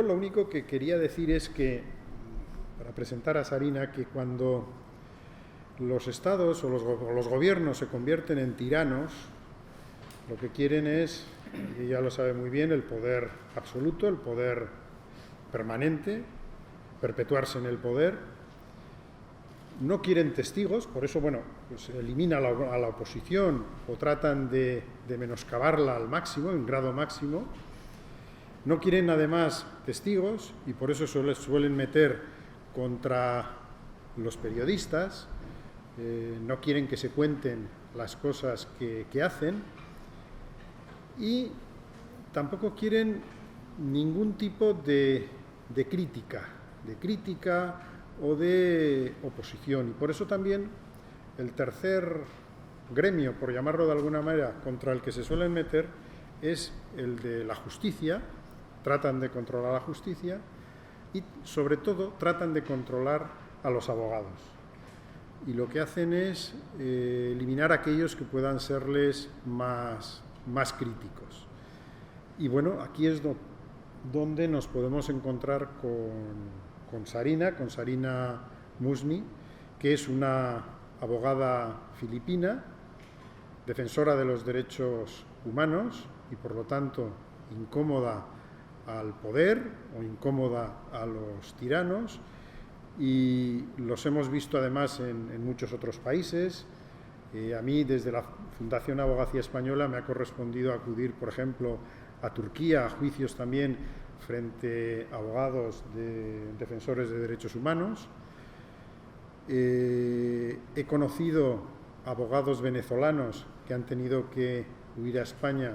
yo lo único que quería decir es que, para presentar a Czarina, que cuando los estados o los gobiernos se convierten en tiranos, lo que quieren es, y ella lo sabe muy bien, el poder absoluto, el poder permanente, perpetuarse en el poder. No quieren testigos, por eso, pues elimina a la oposición o tratan de menoscabarla al máximo, en grado máximo. No quieren además testigos y por eso suelen meter contra los periodistas, no quieren que se cuenten las cosas que hacen y tampoco quieren ningún tipo de crítica o de oposición. Y por eso también el tercer gremio, por llamarlo de alguna manera, contra el que se suelen meter es el de la justicia. Tratan de controlar la justicia y, sobre todo, tratan de controlar a los abogados. Y lo que hacen es eliminar a aquellos que puedan serles más críticos. Y bueno, aquí es donde nos podemos encontrar con Czarina Musni, que es una abogada filipina, defensora de los derechos humanos y, por lo tanto, incómoda al poder o incómoda a los tiranos, y los hemos visto además en muchos otros países. A mí, desde la Fundación Abogacía Española, me ha correspondido acudir, por ejemplo, a Turquía, a juicios también frente a abogados defensores de derechos humanos. He conocido abogados venezolanos que han tenido que huir a España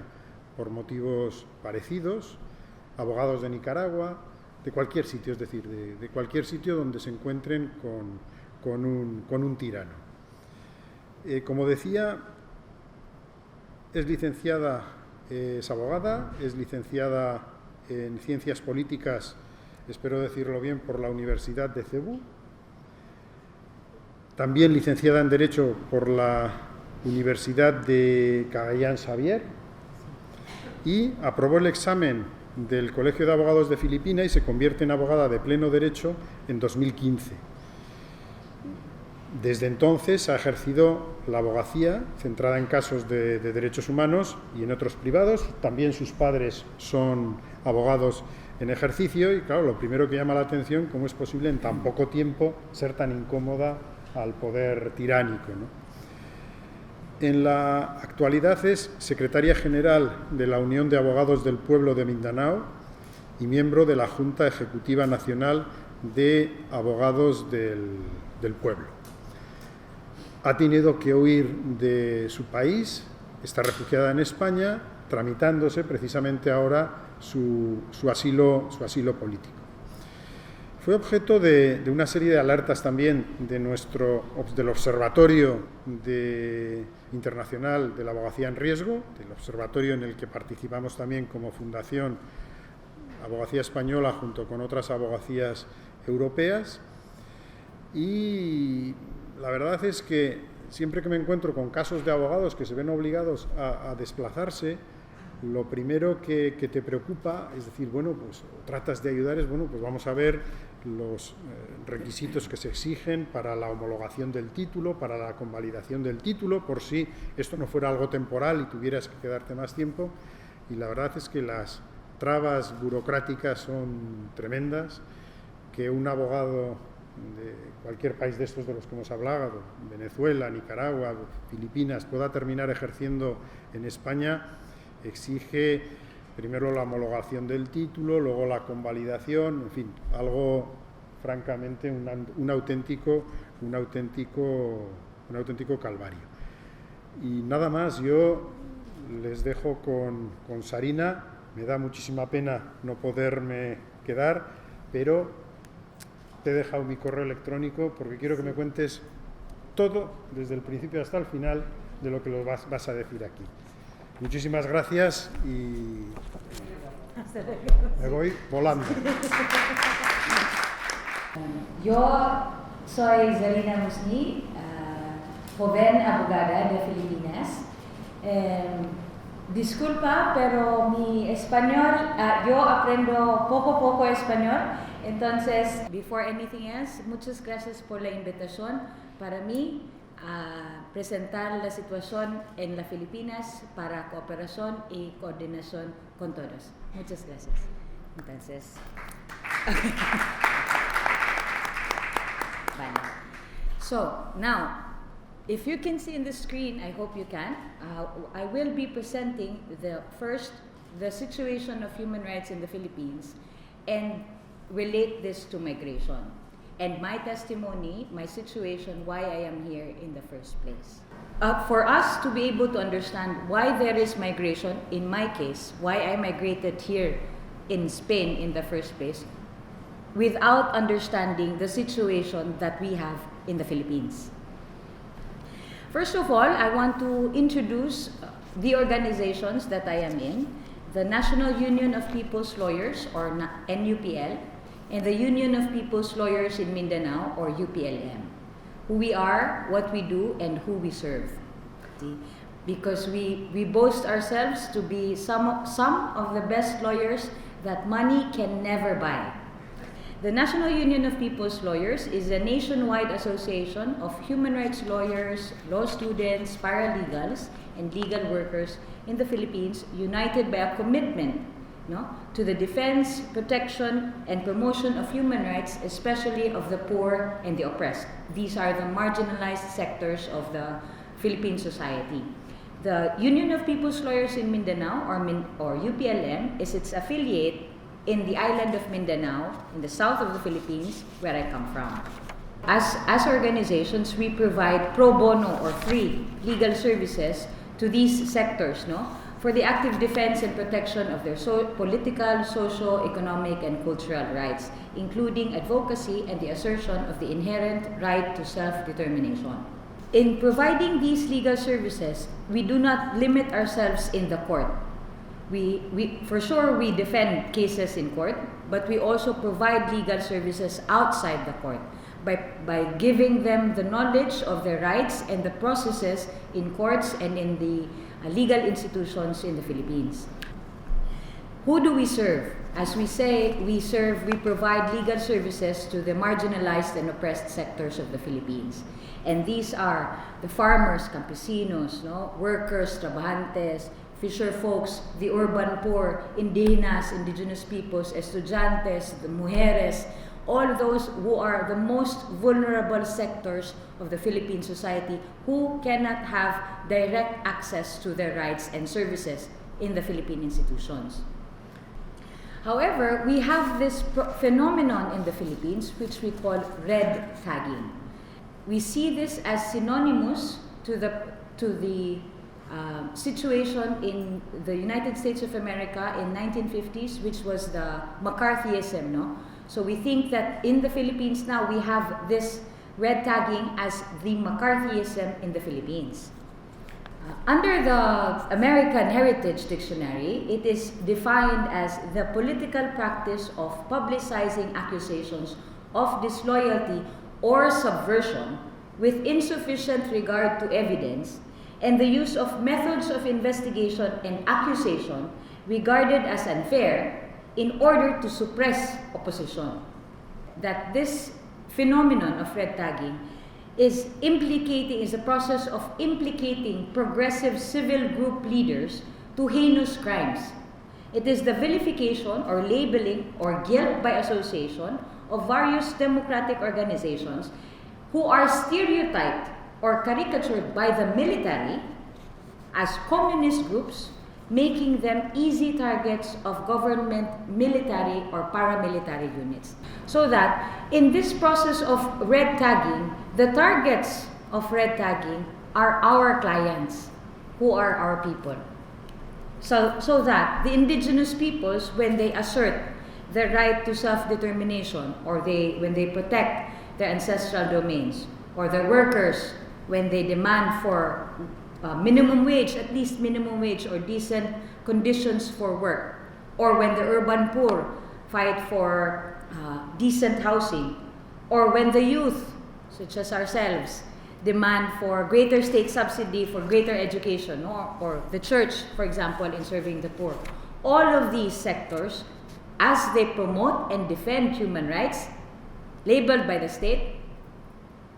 por motivos parecidos, abogados de Nicaragua, de cualquier sitio, es decir, de cualquier sitio donde se encuentren con un tirano. Como decía, es licenciada, es abogada, es licenciada en Ciencias Políticas, espero decirlo bien, por la Universidad de Cebú, también licenciada en Derecho por la Universidad de Cagayán Xavier, y aprobó el examen del Colegio de Abogados de Filipinas y se convierte en abogada de pleno derecho en 2015. Desde entonces ha ejercido la abogacía centrada en casos de derechos humanos y en otros privados. También sus padres son abogados en ejercicio y, claro, lo primero que llama la atención, cómo es posible en tan poco tiempo ser tan incómoda al poder tiránico, ¿no? En la actualidad es secretaria general de la Unión de Abogados del Pueblo de Mindanao y miembro de la Junta Ejecutiva Nacional de Abogados del Pueblo. Ha tenido que huir de su país, está refugiada en España, tramitándose precisamente ahora su asilo político. Fue objeto de una serie de alertas también del Observatorio Internacional de la Abogacía en Riesgo, del observatorio en el que participamos también como Fundación Abogacía Española junto con otras abogacías europeas. Y la verdad es que siempre que me encuentro con casos de abogados que se ven obligados a desplazarse, lo primero que te preocupa es decir, pues tratas de ayudar, pues vamos a ver los requisitos que se exigen para la homologación del título, para la convalidación del título, por si esto no fuera algo temporal y tuvieras que quedarte más tiempo. Y la verdad es que las trabas burocráticas son tremendas, que un abogado de cualquier país de estos de los que hemos hablado, Venezuela, Nicaragua, Filipinas, pueda terminar ejerciendo en España, exige primero la homologación del título, luego la convalidación, en fin, algo francamente un auténtico calvario. Y nada más, yo les dejo con Czarina. Me da muchísima pena no poderme quedar, pero te he dejado mi correo electrónico porque quiero que me cuentes todo, desde el principio hasta el final, de lo que vas a decir aquí. Muchísimas gracias y me voy volando. Yo soy Czarina Musni, joven abogada de Filipinas. Disculpa, pero mi español, yo aprendo poco español. Entonces, before anything else, muchas gracias por la invitación para mí a presentar la situación en las Filipinas para cooperación y coordinación con todos. Muchas gracias. Entonces, bueno. So, now, if you can see in the screen, I hope you can, I will be presenting the situation of human rights in the Philippines and relate this to migration. And my testimony, my situation, why I am here in the first place. For us to be able to understand why there is migration, in my case, why I migrated here in Spain in the first place, without understanding the situation that we have in the Philippines. First of all, I want to introduce the organizations that I am in, the National Union of People's Lawyers, or NUPL, and the Union of People's Lawyers in Mindanao, or UPLM. Who we are, what we do, and who we serve. Because we boast ourselves to be some of the best lawyers that money can never buy. The National Union of People's Lawyers is a nationwide association of human rights lawyers, law students, paralegals, and legal workers in the Philippines, united by a commitment to the defense, protection, and promotion of human rights, especially of the poor and the oppressed. These are the marginalized sectors of the Philippine society. The Union of People's Lawyers in Mindanao, or UPLM, is its affiliate in the island of Mindanao, in the south of the Philippines, where I come from. As organizations, we provide pro bono or free legal services to these sectors, for the active defense and protection of their political, social, economic, and cultural rights, including advocacy and the assertion of the inherent right to self-determination. In providing these legal services, we do not limit ourselves in the court. We for sure we defend cases in court, but we also provide legal services outside the court by giving them the knowledge of their rights and the processes in courts and in the legal institutions in the Philippines. Who do we serve? As we say, we provide legal services to the marginalized and oppressed sectors of the Philippines. And these are the farmers, campesinos, workers, trabajantes, fisher folks, the urban poor, indigenous peoples, estudiantes, the mujeres, all those who are the most vulnerable sectors of the Philippine society who cannot have direct access to their rights and services in the Philippine institutions. However, we have this phenomenon in the Philippines which we call red tagging. We see this as synonymous to the situation in the United States of America in 1950s, which was the McCarthyism, So we think that in the Philippines now we have this red tagging as the McCarthyism in the Philippines. Under the American Heritage Dictionary, it is defined as the political practice of publicizing accusations of disloyalty or subversion with insufficient regard to evidence, and the use of methods of investigation and accusation regarded as unfair in order to suppress opposition. That this phenomenon of red tagging is a process of implicating progressive civil group leaders to heinous crimes. It is the vilification or labeling or guilt by association of various democratic organizations who are stereotyped or caricatured by the military as communist groups, making them easy targets of government, military, or paramilitary units. So that in this process of red tagging, the targets of red tagging are our clients, who are our people. So that the indigenous peoples, when they assert their right to self-determination, or when they protect their ancestral domains, or the workers, when they demand for minimum wage, at least minimum wage, or decent conditions for work, or when the urban poor fight for decent housing, or when the youth, such as ourselves, demand for greater state subsidy for greater education, or the church, for example, in serving the poor. All of these sectors, as they promote and defend human rights, labeled by the state,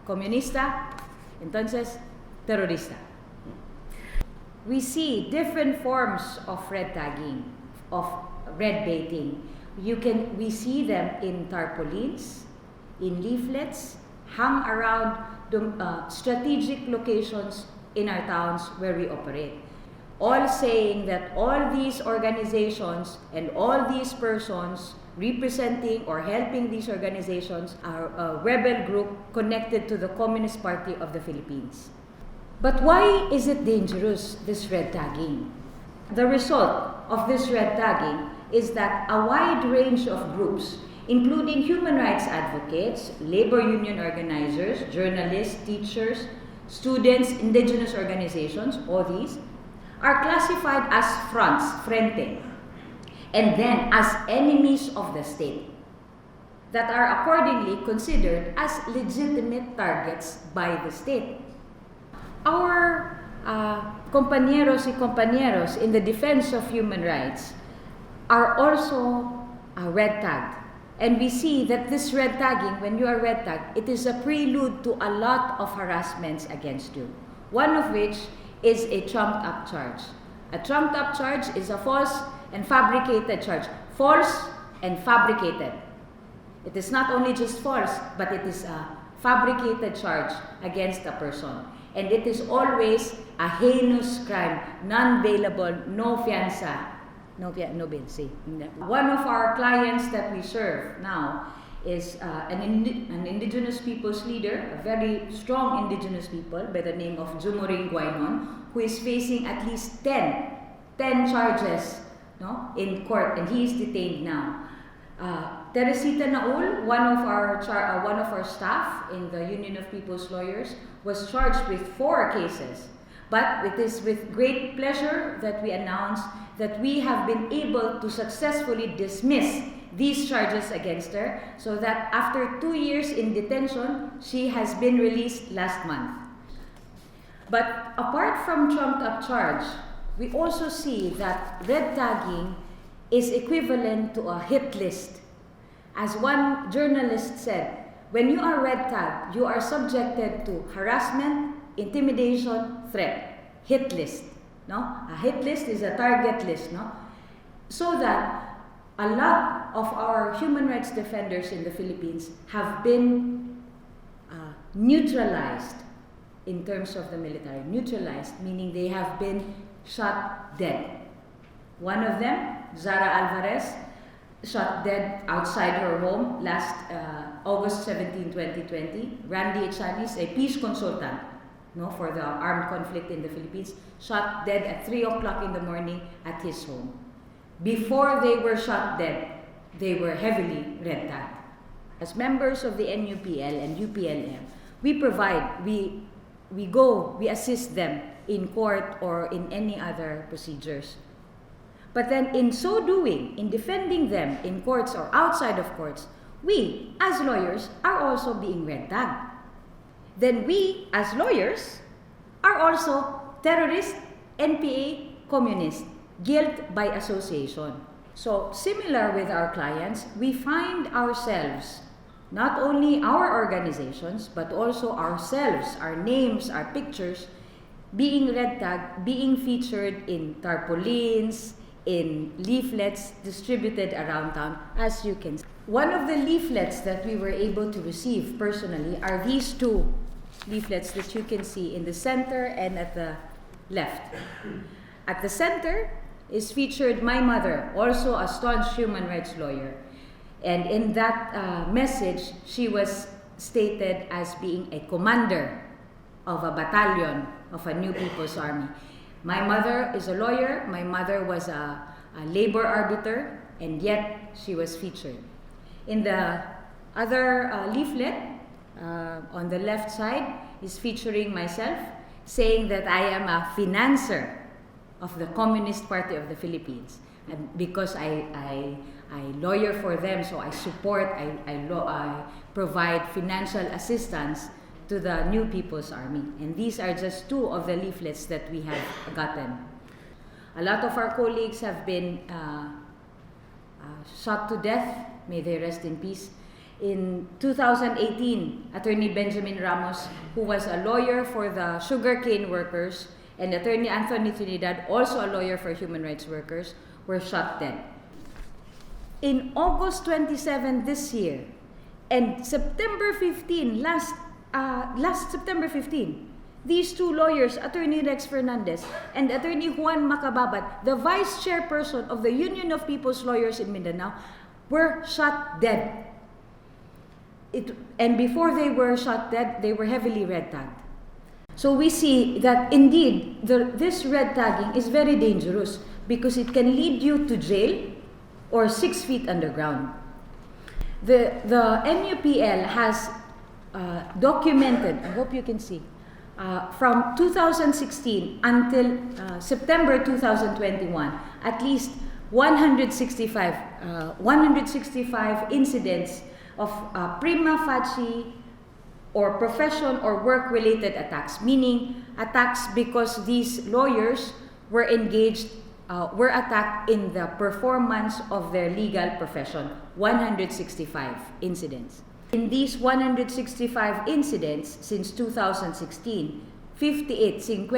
comunista, entonces, terrorista. We see different forms of red tagging, of red baiting. We see them in tarpaulins, in leaflets, hung around strategic locations in our towns where we operate. All saying that all these organizations and all these persons representing or helping these organizations are a rebel group connected to the Communist Party of the Philippines. But why is it dangerous, this red tagging? The result of this red tagging is that a wide range of groups, including human rights advocates, labor union organizers, journalists, teachers, students, indigenous organizations, all these, are classified as fronts, frente, and then as enemies of the state, that are accordingly considered as legitimate targets by the state. Our compañeros y compañeros in the defense of human rights are also red tagged. And we see that this red tagging, when you are red tagged, it is a prelude to a lot of harassments against you. One of which is a trumped up charge. A trumped up charge is a false and fabricated charge. False and fabricated. It is not only just false, but it is a fabricated charge against a person. And it is always a heinous crime, non-bailable, no fianza, no bail. One of our clients that we serve now is an indigenous people's leader, a very strong indigenous people by the name of Jumuring Guainon, who is facing at least 10 charges in court, and he is detained now. Teresita Naul, one of our staff in the Union of People's Lawyers, was charged with 4 cases. But it is with great pleasure that we announce that we have been able to successfully dismiss these charges against her, so that after 2 years in detention, she has been released last month. But apart from trumped up charge, we also see that red tagging is equivalent to a hit list. As one journalist said, when you are red tagged, you are subjected to harassment, intimidation, threat. Hit list. No? A hit list is a target list. No? So that a lot of our human rights defenders in the Philippines have been neutralized in terms of the military. Neutralized, meaning they have been shot dead. One of them, Zara Alvarez, shot dead outside her home last August 17, 2020. Randy Echanis, a peace consultant for the armed conflict in the Philippines, shot dead at 3 o'clock in the morning at his home. Before they were shot dead, they were heavily red tagged. As members of the NUPL and UPLM, we assist them in court or in any other procedures. But then in so doing, in defending them in courts or outside of courts, we, as lawyers, are also being red tagged. Then we, as lawyers, are also terrorist, NPA, communist, guilt by association. So similar with our clients, we find ourselves, not only our organizations, but also ourselves, our names, our pictures, being red tagged, being featured in tarpaulins, in leaflets distributed around town, as you can see. One of the leaflets that we were able to receive personally are these 2 leaflets that you can see in the center and at the left. At the center is featured my mother, also a staunch human rights lawyer. And in that message, she was stated as being a commander of a battalion of a new People's Army. My mother is a lawyer. My mother was a labor arbiter, and yet she was featured. In the other leaflet, on the left side, is featuring myself, saying that I am a financer of the Communist Party of the Philippines. And because I lawyer for them, so I support, I provide financial assistance to the New People's Army. And these are just two of the leaflets that we have gotten. A lot of our colleagues have been shot to death. May they rest in peace. In 2018, Attorney Benjamin Ramos, who was a lawyer for the sugarcane workers, and Attorney Anthony Trinidad, also a lawyer for human rights workers, were shot dead. In August 27 this year, and September 15, last September 15, these two lawyers, Attorney Rex Fernandez and Attorney Juan Macababat, the vice chairperson of the Union of People's Lawyers in Mindanao, were shot dead. And before they were shot dead, they were heavily red tagged. So we see that indeed this red tagging is very dangerous because it can lead you to jail or 6 feet underground. The NUPL has documented, I hope you can see, from 2016 until September 2021, at least 165 incidents of prima facie or profession or work-related attacks, meaning attacks because these lawyers were attacked in the performance of their legal profession. 165 incidents. In these 165 incidents since 2016, 58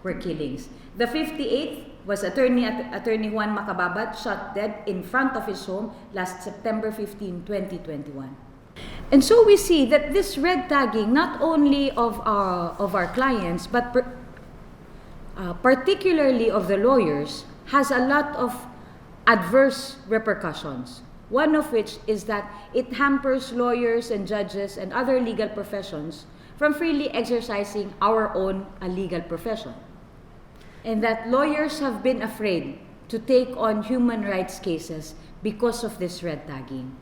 were killings. The 58th was Attorney Juan Macababat, shot dead in front of his home last September 15, 2021. And so we see that this red tagging, not only of our clients, but particularly of the lawyers, has a lot of adverse repercussions. One of which is that it hampers lawyers and judges and other legal professions from freely exercising our own legal profession. And that lawyers have been afraid to take on human rights cases because of this red tagging.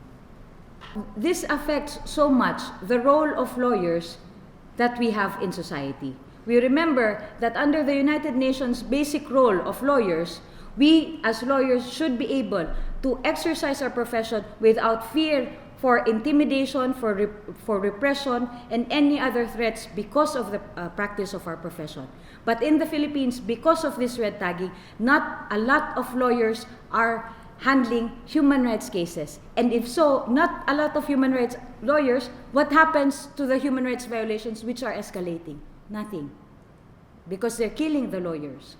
This affects so much the role of lawyers that we have in society. We remember that under the United Nations basic role of lawyers, we as lawyers should be able to exercise our profession without fear for intimidation, for repression, and any other threats because of the practice of our profession. But in the Philippines, because of this red tagging, not a lot of lawyers are handling human rights cases. And if so, not a lot of human rights lawyers, what happens to the human rights violations which are escalating? Nothing. Because they're killing the lawyers.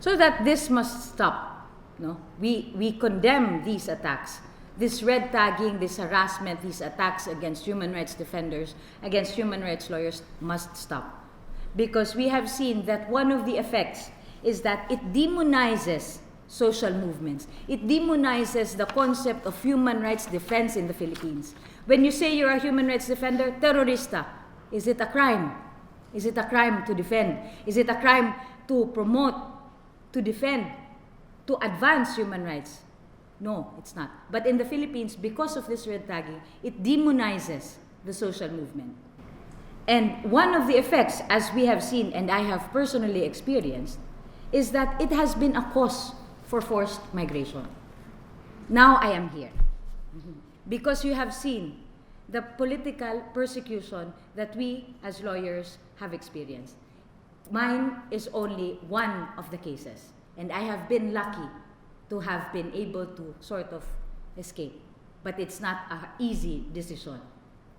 So that this must stop. No? We condemn these attacks. This red tagging, this harassment, these attacks against human rights defenders, against human rights lawyers must stop. Because we have seen that one of the effects is that it demonizes social movements. It demonizes the concept of human rights defense in the Philippines. When you say you're a human rights defender, terrorista, is it a crime? Is it a crime to defend? Is it a crime to promote, to defend, to advance human rights? No, it's not. But in the Philippines, because of this red tagging, it demonizes the social movement. And one of the effects, as we have seen and I have personally experienced, is that it has been a cause for forced migration. Now I am here. Because you have seen the political persecution that we as lawyers have experienced. Mine is only one of the cases. And I have been lucky to have been able to sort of escape. But it's not an easy decision.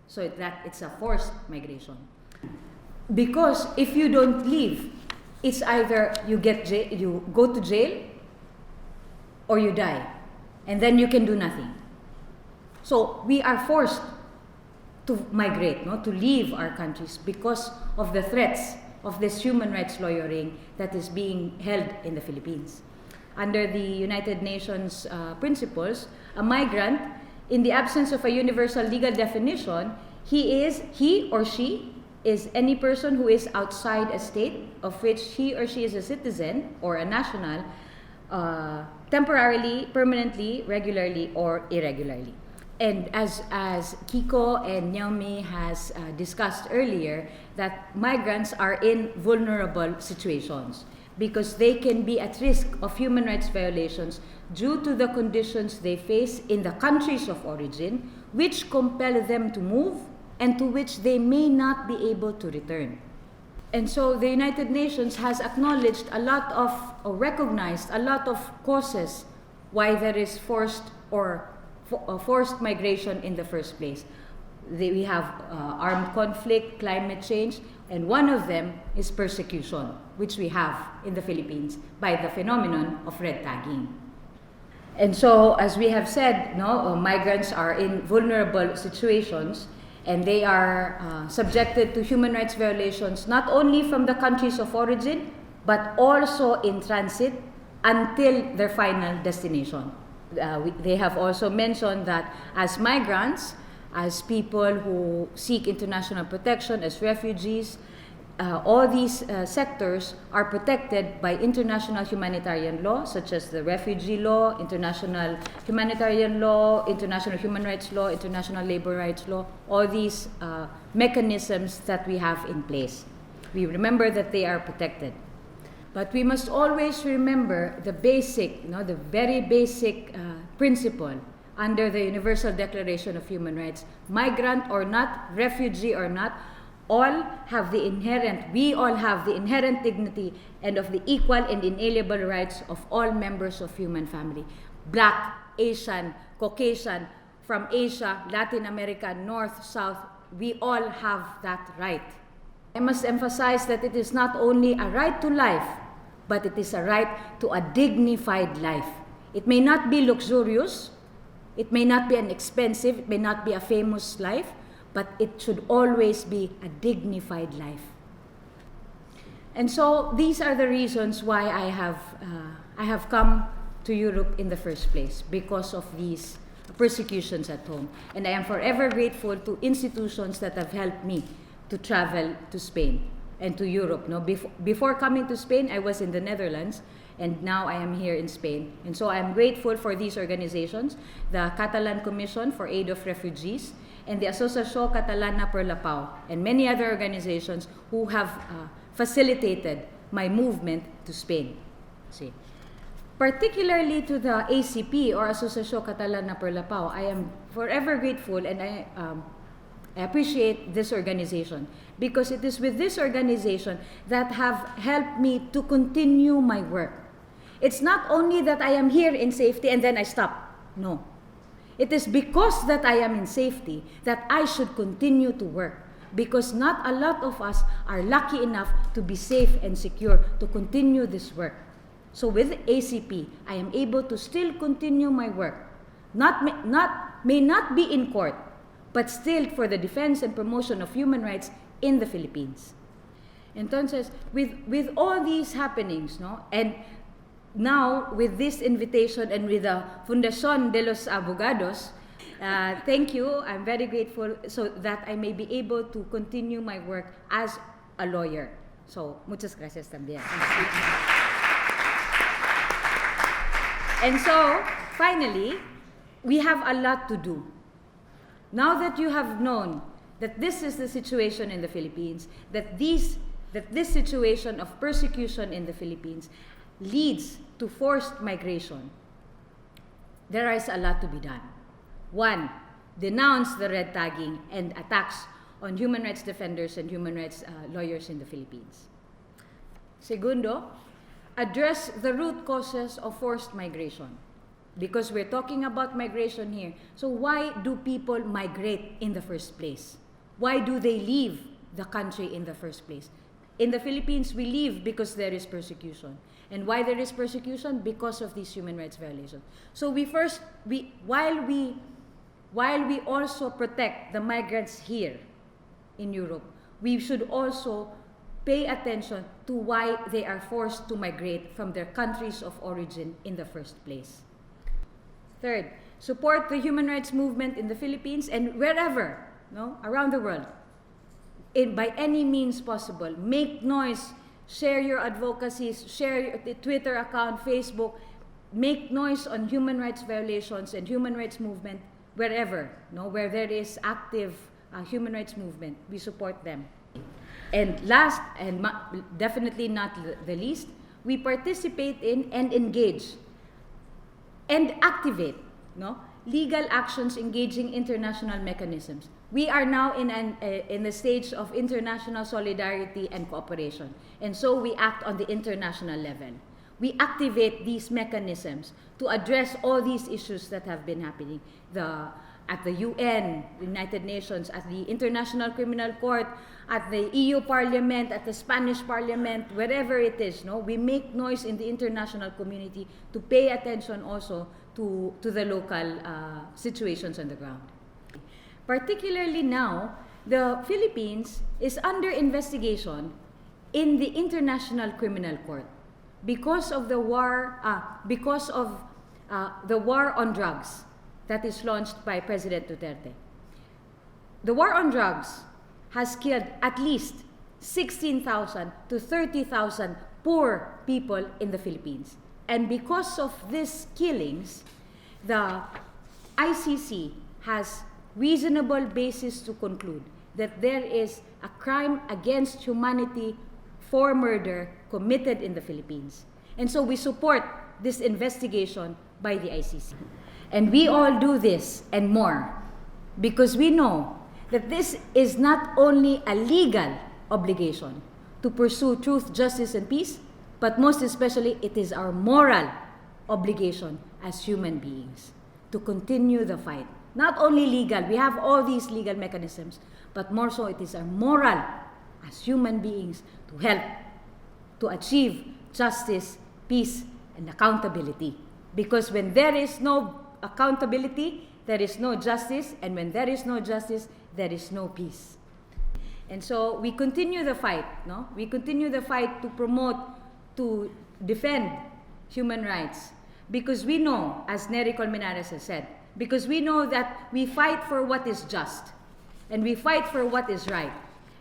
So that it's a forced migration. Because if you don't leave, it's either you go to jail or you die. And then you can do nothing. So we are forced to migrate, to leave our countries because of the threats of this human rights lawyering that is being held in the Philippines. Under the United Nations principles, a migrant, in the absence of a universal legal definition, he or she is any person who is outside a state of which he or she is a citizen or a national, temporarily, permanently, regularly, or irregularly. And as Kiko and Naomi has discussed earlier, that migrants are in vulnerable situations because they can be at risk of human rights violations due to the conditions they face in the countries of origin, which compel them to move and to which they may not be able to return. And so the United Nations has acknowledged a lot of, or recognized a lot of causes why there is forced migration in the first place. We have armed conflict, climate change, and one of them is persecution, which we have in the Philippines by the phenomenon of red tagging. And so, as we have said, migrants are in vulnerable situations, and they are subjected to human rights violations not only from the countries of origin, but also in transit until their final destination. They have also mentioned that as migrants, as people who seek international protection, as refugees, all these sectors are protected by international humanitarian law, such as the refugee law, international humanitarian law, international human rights law, international labor rights law, all these mechanisms that we have in place. We remember that they are protected. But we must always remember the basic, the very basic principle under the Universal Declaration of Human Rights, migrant or not, refugee or not, we all have the inherent dignity and of the equal and inalienable rights of all members of human family. Black, Asian, Caucasian, from Asia, Latin America, North, South, we all have that right. I must emphasize that it is not only a right to life, but it is a right to a dignified life. It may not be luxurious, it may not be an expensive, it may not be a famous life, but it should always be a dignified life. And so these are the reasons why I have come to Europe in the first place, because of these persecutions at home. And I am forever grateful to institutions that have helped me to travel to Spain and to Europe. Before coming to Spain, I was in the Netherlands, and now I am here in Spain. And so I am grateful for these organizations, the Catalan Commission for Aid of Refugees, and the Asociació Catalana per la Pau, and many other organizations who have facilitated my movement to Spain. See. Particularly to the ACP, or Asociació Catalana per la Pau, I am forever grateful, and I appreciate this organization, because it is with this organization that have helped me to continue my work. It's not only that I am here in safety and then I stop. No. It is because that I am in safety that I should continue to work, because not a lot of us are lucky enough to be safe and secure to continue this work. So with ACP, I am able to still continue my work. May not be in court, but still for the defense and promotion of human rights in the Philippines. Entonces, with all these happenings, and now with this invitation and with the Fundación de los Abogados, thank you. I'm very grateful, so that I may be able to continue my work as a lawyer. So, muchas gracias también. And so, finally, we have a lot to do. Now that you have known that this is the situation in the Philippines, that this situation of persecution in the Philippines leads to forced migration, there is a lot to be done. One, denounce the red tagging and attacks on human rights defenders and human rights lawyers in the Philippines. Segundo, address the root causes of forced migration. Because we're talking about migration here. So why do people migrate in the first place? Why do they leave the country in the first place? In the Philippines, we leave because there is persecution. And why there is persecution? Because of these human rights violations. So while we also protect the migrants here in Europe, we should also pay attention to why they are forced to migrate from their countries of origin in the first place. Third, support the human rights movement in the Philippines and wherever, around the world, by any means possible. Make noise, share your advocacies, share your Twitter account, Facebook. Make noise on human rights violations and human rights movement wherever, where there is active human rights movement. We support them. And last, and definitely not the least, we participate in and engage and activate legal actions engaging international mechanisms. We are now in the stage of international solidarity and cooperation, and so we act on the international level. We activate these mechanisms to address all these issues that have been happening. At the UN, the United Nations, at the International Criminal Court, at the EU Parliament, at the Spanish Parliament, wherever it is, no, we make noise in the international community to pay attention also to the local situations on the ground. Particularly now, the Philippines is under investigation in the International Criminal Court because of the war, the war on drugs that is launched by President Duterte. The war on drugs has killed at least 16,000 to 30,000 poor people in the Philippines. And because of these killings, the ICC has reasonable basis to conclude that there is a crime against humanity for murder committed in the Philippines. And so we support this investigation by the ICC. And we all do this and more because we know that this is not only a legal obligation to pursue truth, justice, and peace, but most especially it is our moral obligation as human beings to continue the fight. Not only legal, we have all these legal mechanisms, but more so it is our moral as human beings to help to achieve justice, peace, and accountability. Because when there is no accountability, there is no justice, and when there is no justice, there is no peace. And so we continue the fight, no? We continue the fight to promote, to defend human rights, because we know, as Nery Colmenares has said, because we know that we fight for what is just, and we fight for what is right,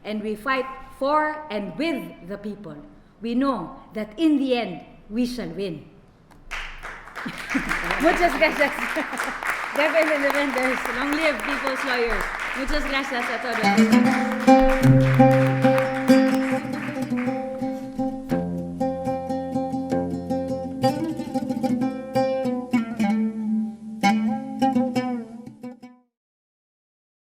and we fight for and with the people. We know that in the end, we shall win. Muchas gracias. Defend defenders. Long live people's lawyers. Muchas gracias a todos.